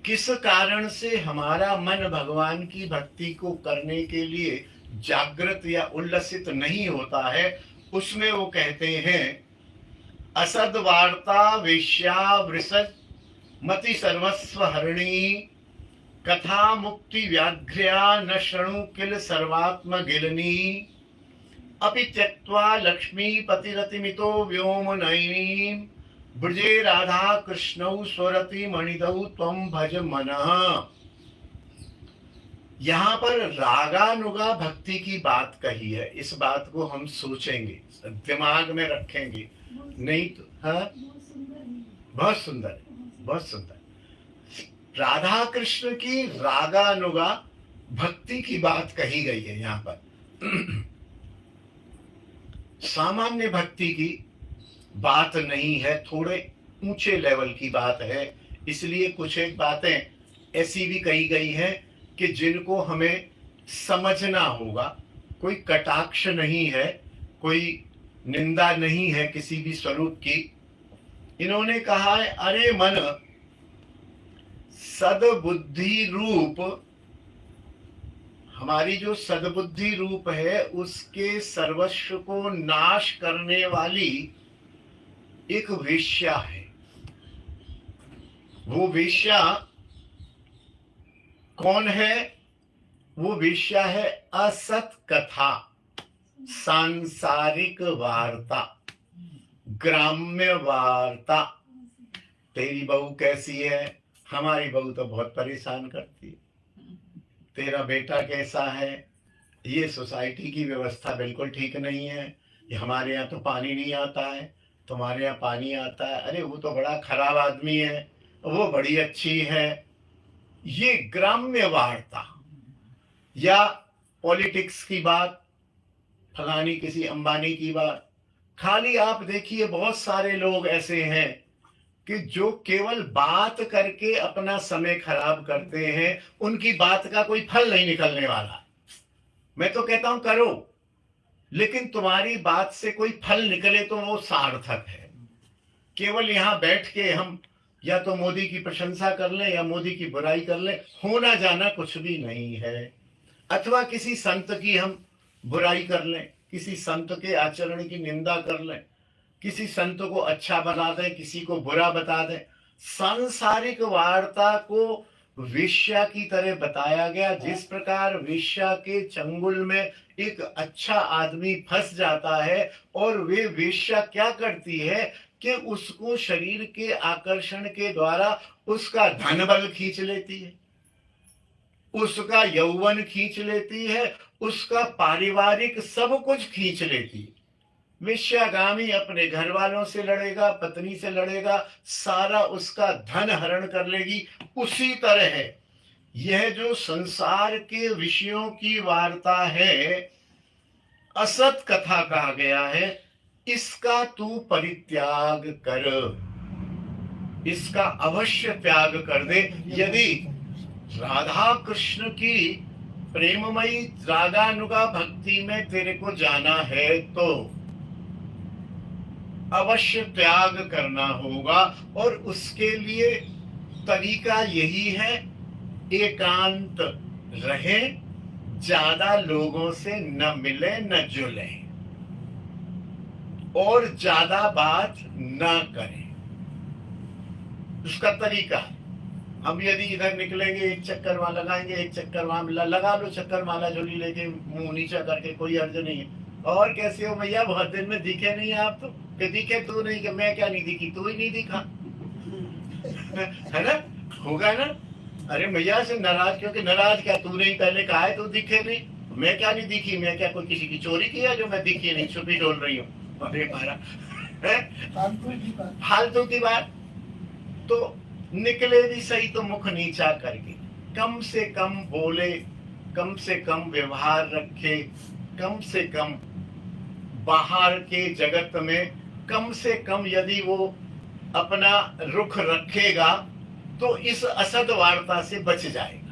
किस कारण से हमारा मन भगवान की भक्ति को करने के लिए जागृत या उल्लसित नहीं होता है, उसमें वो कहते हैं असद वार्ता वेश्या वृषद मति सर्वस्व हरिणी कथा मुक्ति व्याघ्र्या न शृणु किल सर्वात्म गिलनी अपि त्यक्त्वा लक्ष्मी पतिरतिमितो व्योम नयनी ब्रजे राधा कृष्णौ स्वरति मणिदौ त्वं भज मनः। यहाँ पर रागानुगा भक्ति की बात कही है। इस बात को हम सोचेंगे, दिमाग में रखेंगे, नहीं तो हाँ बहुत सुंदर, बहुत सुंदर। राधा कृष्ण की रागानुगा भक्ति की बात कही गई है यहाँ पर। सामान्य भक्ति की बात नहीं है, थोड़े ऊंचे लेवल की बात है। इसलिए कुछ एक बातें ऐसी भी कही गई हैं कि जिनको हमें समझना होगा। कोई कटाक्ष नहीं है, कोई निंदा नहीं है किसी भी स्वरूप की। इन्होंने कहा है अरे मन सदबुद्धि रूप, हमारी जो सदबुद्धि रूप है उसके सर्वस्व को नाश करने वाली एक वेश्या है। वो वेश्या कौन है? वो वेश्या है असत कथा, सांसारिक वार्ता, ग्राम्य वार्ता। तेरी बहू कैसी है? हमारी बहू तो बहुत परेशान करती है। तेरा बेटा कैसा है? ये सोसाइटी की व्यवस्था बिल्कुल ठीक नहीं है। ये हमारे यहाँ तो पानी नहीं आता है, तुम्हारे यहाँ पानी आता है। अरे वो तो बड़ा खराब आदमी है, वो बड़ी अच्छी है। ये ग्राम्य वार्ता या पॉलिटिक्स की बात, फलानी किसी अंबानी की बात। खाली आप देखिए बहुत सारे लोग ऐसे हैं कि जो केवल बात करके अपना समय खराब करते हैं, उनकी बात का कोई फल नहीं निकलने वाला। मैं तो कहता हूं करो, लेकिन तुम्हारी बात से कोई फल निकले तो वो सार्थक है। केवल यहां बैठ के हम या तो मोदी की प्रशंसा कर लें या मोदी की बुराई कर लें, होना जाना कुछ भी नहीं है। अथवा किसी संत की हम बुराई कर लें, किसी संत के आचरण की निंदा कर लें, किसी संत को अच्छा बता दें, किसी को बुरा बता दें। सांसारिक वार्ता को वेश्या की तरह बताया गया। जिस प्रकार वेश्या के चंगुल में एक अच्छा आदमी फंस जाता है और वे वेश्या क्या करती है कि उसको शरीर के आकर्षण के द्वारा उसका धन बल खींच लेती है, उसका यौवन खींच लेती है, उसका पारिवारिक सब कुछ खींच लेती है। वेश्यागामी अपने घर वालों से लड़ेगा, पत्नी से लड़ेगा, सारा उसका धन हरण कर लेगी। उसी तरह है यह जो संसार के विषयों की वार्ता है, असत कथा कहा गया है। इसका तू परित्याग कर, इसका अवश्य त्याग कर दे। यदि राधा कृष्ण की प्रेममयी रागानुगा भक्ति में तेरे को जाना है तो अवश्य त्याग करना होगा। और उसके लिए तरीका यही है, एकांत रहे, ज्यादा लोगों से न मिले न जुले और ज्यादा बात न करें। उसका तरीका हम यदि इधर निकलेंगे, एक चक्कर वहां लगाएंगे, एक चक्कर वहां लगा लो, चक्कर माला झोली लेके मुंह नीचा करके, कोई अर्ज नहीं है। और कैसे हो भैया, बहुत दिन में दिखे नहीं आप तो? कि दिखे तू नहीं, कि मैं क्या नहीं दिखी, तू ही नहीं दिखा है ना? होगा ना? अरे भैया से नाराज, क्योंकि नाराज क्या, तूने ही पहले कहा है तू दिखे नहीं, मैं क्या नहीं दिखी, मैं क्या कोई किसी की चोरी किया जो मैं दिखी नहीं, छुपी डोल रही हूँ? अरे मारा फालतू की बात। तो निकले भी सही तो मुख नीचा करके, कम से कम बोले, कम से कम व्यवहार रखे, कम से कम बाहर के जगत में कम से कम यदि वो अपना रुख रखेगा तो इस असद वार्ता से बच जाएगा।